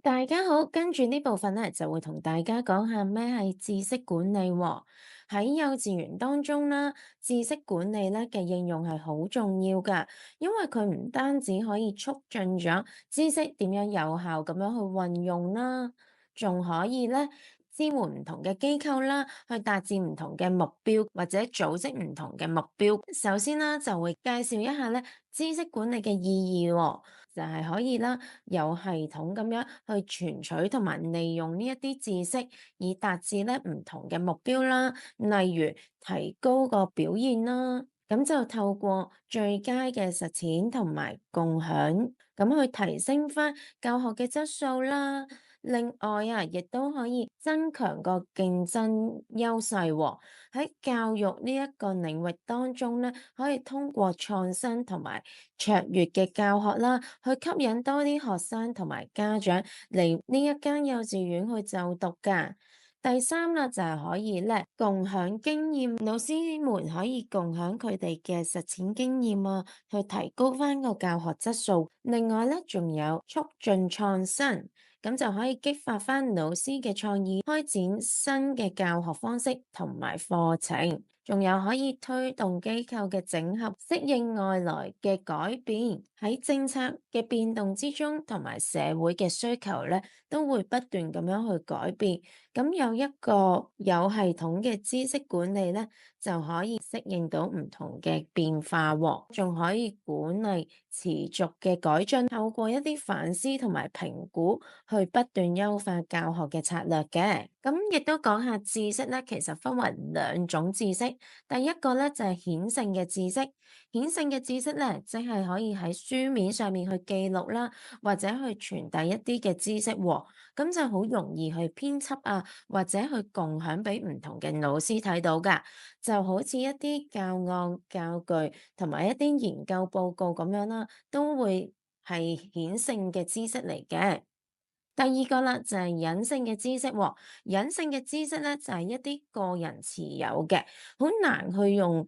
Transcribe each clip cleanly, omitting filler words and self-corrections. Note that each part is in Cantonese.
大家好，跟住呢部分咧就會同大家講下咩係知識管理喎。喺幼稚園當中啦，知識管理咧嘅應用係好重要㗎，因為佢唔單止可以促進咗知識點樣有效咁樣去運用啦，仲可以咧支援唔同嘅機構啦，去達至唔同嘅目標或者組織唔同嘅目標。首先啦，就會介紹一下咧知識管理嘅意義喎。就係可以啦，有系統咁樣去存取同埋利用呢一啲知識，以達至咧唔同嘅目標啦。例如提高個表現啦，咁就透過最佳嘅實踐同埋共享，咁去提升翻教學嘅質素啦。另外啊，亦都可以增強個競爭優勢喎。喺教育呢一個領域當中咧，可以通過創新同埋卓越嘅教學啦，去吸引多啲學生同埋家長嚟呢一間幼稚園去就讀㗎。第三啦，就係可以咧共享經驗，老師們可以共享佢哋嘅實踐經驗啊，去提高翻個教學質素。另外咧，仲有促進創新。咁就可以激發翻老師嘅創意，開展新嘅教學方式同埋課程，仲有可以推動機構嘅整合，適應外來嘅改變，喺政策嘅變動之中，同埋社會嘅需求咧，都會不斷咁樣去改變。咁有一個有系統嘅知識管理咧，就可以適應到唔同嘅變化喎，仲可以管理持續嘅改進，透過一啲反思同埋評估，去不斷優化教學嘅策略嘅。咁亦都講下知識咧，其實分為兩種知識。第一個咧就係顯性嘅知識，顯性嘅知識咧，即係可以喺書面上面去記錄啦，或者去傳遞一啲嘅知識喎。咁就好容易去編輯啊，或者去共享俾唔同嘅老師睇到㗎。就好似一啲教案、教具同埋一啲研究報告咁樣啦，都會係顯性嘅知識嚟嘅。第二個啦，就係隱性嘅知識喎。隱性嘅知識咧，就係一啲個人持有嘅，好難去用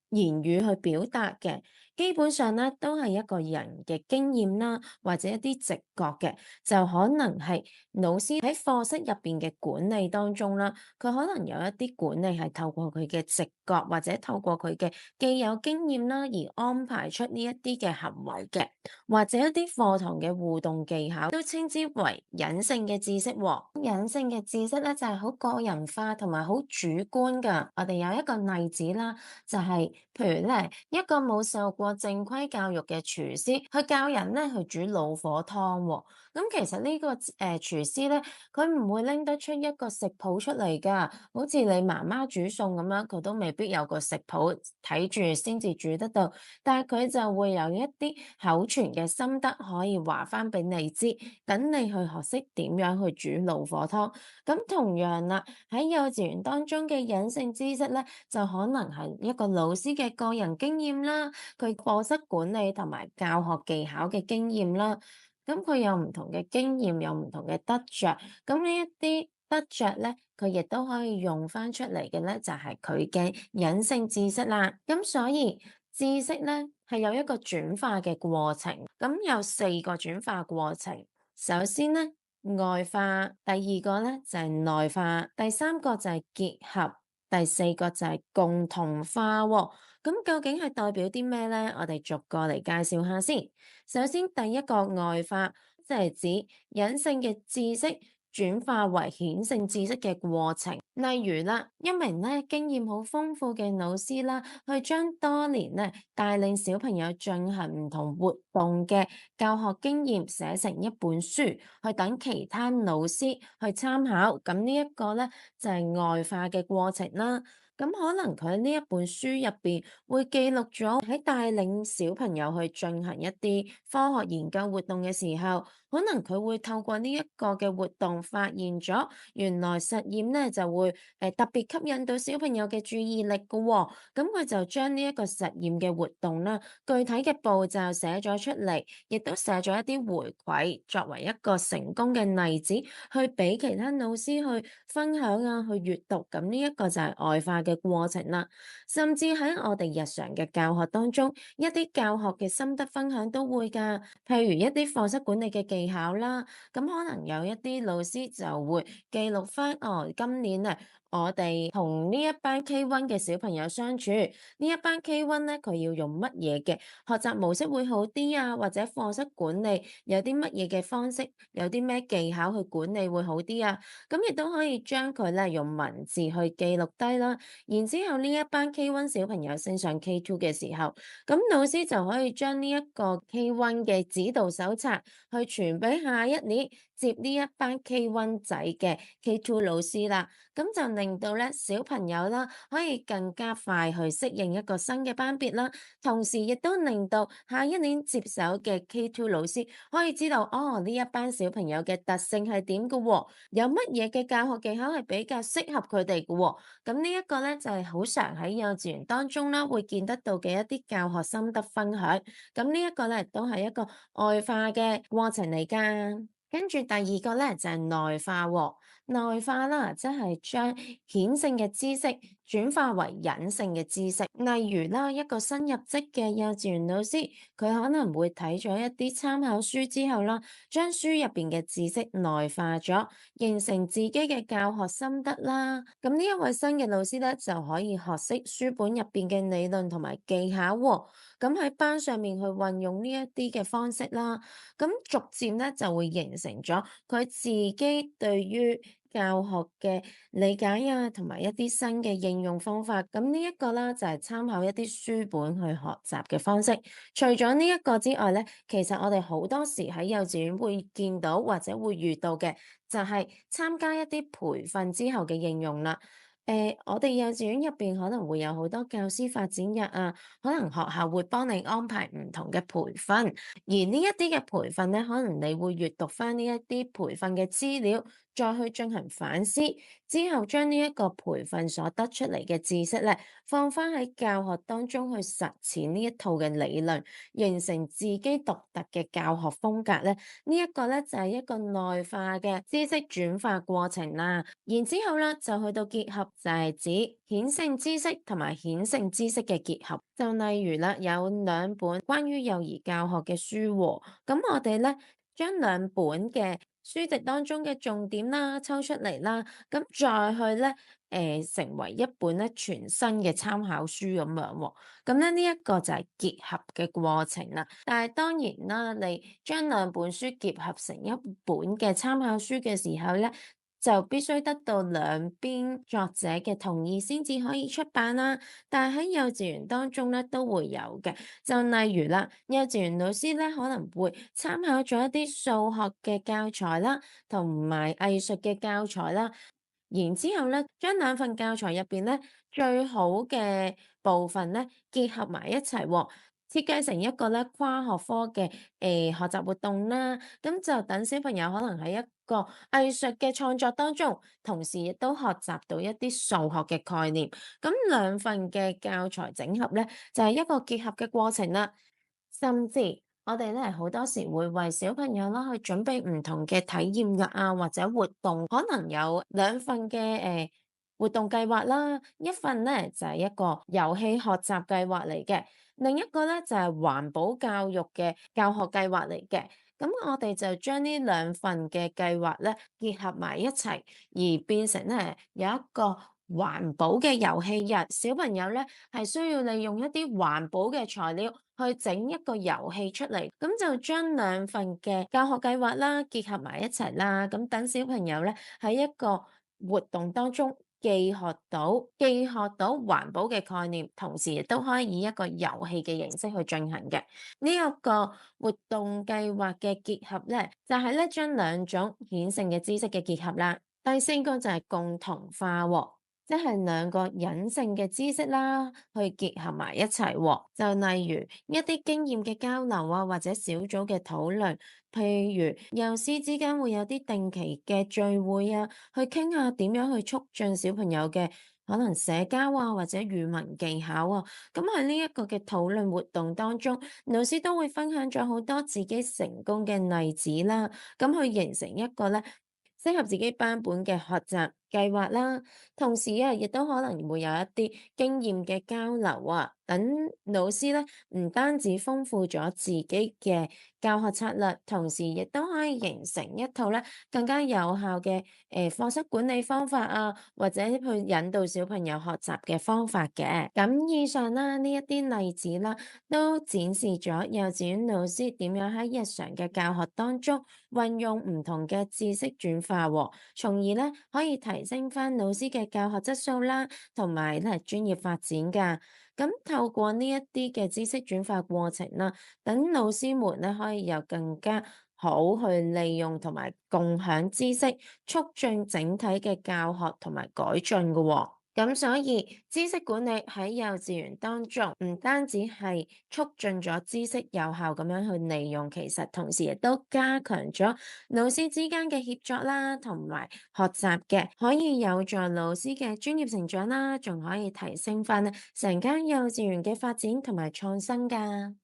言語去表達嘅。基本上咧，都係一個人嘅經驗啦，或者一啲直覺嘅，就可能係老師喺課室入邊嘅管理當中啦，佢可能有一啲管理係透過佢嘅直覺，或者透過佢嘅既有經驗啦，而安排出呢一啲嘅行為嘅。或者一啲課堂嘅互動技巧，都稱之為隱性嘅知識喎。隱性嘅知識咧就係好個人化同埋好主觀㗎。我哋有一個例子啦，就係譬如咧一個冇受過正規教育嘅廚師，去教人咧去煮老火湯喎。咁其實呢個廚師咧，佢唔會拎得出一個食譜出嚟㗎，好似你媽媽煮餸咁樣，佢都未必有個食譜睇住先至煮得到。但係佢就會有一啲口傳嘅心得可以話翻俾你知，等你去學識點樣去煮老火湯。咁同樣啦，喺幼稚園當中嘅隱性知識咧，就可能係一個老師嘅個人經驗啦，佢課室管理同埋教學技巧嘅經驗啦。咁佢有唔同嘅經驗，有唔同嘅得着。咁呢一啲得着咧，佢亦都可以用翻出嚟嘅咧，就係佢嘅隱性知識啦。咁所以知識咧係有一個轉化嘅過程，咁有四個轉化過程。首先咧外化，第二個咧就係內化，第三個就係結合，第四個就係共同化喎。咁究竟係代表啲咩咧？我哋逐個嚟介紹下先。首先第一個外化，即係指隱性嘅知識轉化為顯性知識嘅過程。例如啦，一名咧經驗好豐富嘅老師啦，去將多年咧帶領小朋友進行唔同活動嘅教學經驗寫成一本書，去等其他老師去參考。咁呢一個咧就係外化嘅過程啦。咁可能佢喺呢一本書入邊會記錄咗喺帶領小朋友去進行一啲科學研究活動嘅時候，可能佢會透過呢一個嘅活動發現咗，原來實驗咧就會特別吸引到小朋友嘅注意力嘅喎。咁佢就將呢一個實驗嘅活動啦，具體嘅步驟寫咗出嚟，亦都寫咗一啲回饋，作為一個成功嘅例子，去俾其他老師去分享啊，去閱讀。咁呢一個就係外化嘅嘅過程啦。甚至喺我哋日常嘅教學當中，一啲教學嘅心得分享都會㗎。譬如一啲課室管理嘅技巧啦，咁可能有一啲老師就會記錄翻，哦，今年啊，我哋同呢一班 K1 嘅小朋友相處，呢一班 K1咧，佢要用乜嘢嘅學習模式會好啲啊？或者課室管理有啲乜嘢嘅方式，有啲咩技巧去管理會好啲啊？咁亦都可以將佢咧用文字去記錄低啦。然之後呢一班 K1 小朋友升上 K2 嘅時候，咁老師就可以將呢一個 K1 嘅指導手冊去傳俾下一年接呢一班 K1 仔嘅 K2 老師啦。咁就令到咧小朋友啦可以更加快去適應一個新嘅班別啦，同時亦都令到下一年接手嘅 K2 老師可以知道，哦，呢一班小朋友嘅特性係點嘅喎，有乜嘢嘅教學技巧係比較適合佢哋嘅喎。咁呢一個咧就係好常喺幼稚園當中啦會見得到嘅一啲教學心得分享。咁呢一個咧都係一個外化嘅過程嚟㗎。跟住第二個咧就係內化喎。內化啦，即係將顯性嘅知識轉化為隱性嘅知識。例如啦，一個新入職嘅幼稚園老師，佢可能會睇咗一啲參考書之後啦，將書入邊嘅知識內化咗，形成自己嘅教學心得啦。咁呢一位新嘅老師咧，就可以學識書本入邊嘅理論同埋技巧喎。咁喺班上面去運用呢一啲嘅方式啦，咁逐漸咧就會形成咗佢自己對於教學嘅理解啊，同埋一啲新嘅應用方法。咁呢一個啦，就係參考一啲書本去學習嘅方式。除咗呢一個之外咧，其實我哋好多時喺幼稚園會見到或者會遇到嘅，就係參加一啲培訓之後嘅應用啦。我哋幼稚園入邊可能會有好多教師發展日啊，可能學校會幫你安排唔同嘅培訓，而呢一啲嘅培訓咧，可能你會閱讀翻呢一啲培訓嘅資料，再去進行反思，之後將呢一個培訓所得出嚟嘅知識咧，放翻喺教學當中去實踐呢一套嘅理論，形成自己獨特嘅教學風格咧。呢一個咧就係一個內化嘅知識轉化過程啦。然之後咧就去到結合，就係指顯性知識同埋顯性知識嘅結合。就例如啦，有兩本關於幼兒教學嘅書喎，咁我哋咧將兩本嘅書籍當中嘅重點啦抽出嚟啦，咁再去咧成為一本咧全新嘅參考書咁樣喎。咁咧呢一個就係結合嘅過程啦。但係當然啦，你將兩本書結合成一本嘅參考書嘅時候咧，就必須得到兩邊作者嘅同意先至可以出版啦。但係喺幼稚園當中咧都會有嘅，就例如啦，幼稚園老師咧可能會參考咗一啲數學嘅教材啦，同埋藝術嘅教材啦。然之後咧，將兩份教材入邊咧最好嘅部分咧結合埋一齊喎，設計成一個咧跨學科嘅學習活動啦。咁就等小朋友可能喺一個藝術嘅創作當中，同時亦都學習到一啲數學嘅概念。咁兩份嘅教材整合咧，就係一個結合嘅過程啦。甚至我哋咧好多時會為小朋友啦去準備唔同嘅體驗日啊，或者活動，可能有兩份嘅活動計劃啦，一份咧就係一個遊戲學習計劃嚟嘅，另一個咧就係環保教育嘅教學計劃嚟嘅。咁我哋就將呢兩份嘅計劃咧結合埋一齊，而變成咧有一個環保嘅遊戲日。小朋友咧係需要利用一啲環保嘅材料去整一個遊戲出嚟，咁就將兩份嘅教學計劃啦結合埋一齊啦。咁等小朋友咧喺一個活動當中既學到環保嘅概念，同時亦都可以以一個遊戲嘅形式去進行嘅。呢一個活動計劃嘅結合咧，就係咧將兩種顯性嘅知識嘅結合啦。第四個就係共同化喎，即係兩個隱性嘅知識啦，去結合埋一齊喎。就例如一啲經驗嘅交流啊，或者小組嘅討論，譬如幼師之間會有啲定期嘅聚會啊，去傾下點樣去促進小朋友嘅可能社交啊，或者語文技巧啊。咁喺呢一個嘅討論活動當中，老師都會分享咗好多自己成功嘅例子啦，咁去形成一個咧適合自己班本嘅學習計劃啦，同時啊，亦都可能會有一啲經驗嘅交流啊，等老師咧唔單止豐富咗自己嘅教學策略，同時亦都可以形成一套咧更加有效嘅課室管理方法啊，或者去引導小朋友學習嘅方法嘅。咁以上啦，呢一啲例子啦，都展示咗幼稚園老師點樣喺日常嘅教學當中運用唔同嘅知識轉化喎，從而咧可以提升翻老師嘅教學質素啦，同埋咧專業發展㗎。咁透過呢一啲嘅知識轉化過程啦，等老師們咧可以有更加好去利用同埋共享知識，促進整體嘅教學同埋改進嘅喎。咁所以知識管理喺幼稚園當中，唔單止係促進咗知識有效咁樣去利用，其實同時亦都加強咗老師之間嘅協作啦，同埋學習嘅，可以有助老師嘅專業成長啦，仲可以提升翻成間幼稚園嘅發展同埋創新㗎。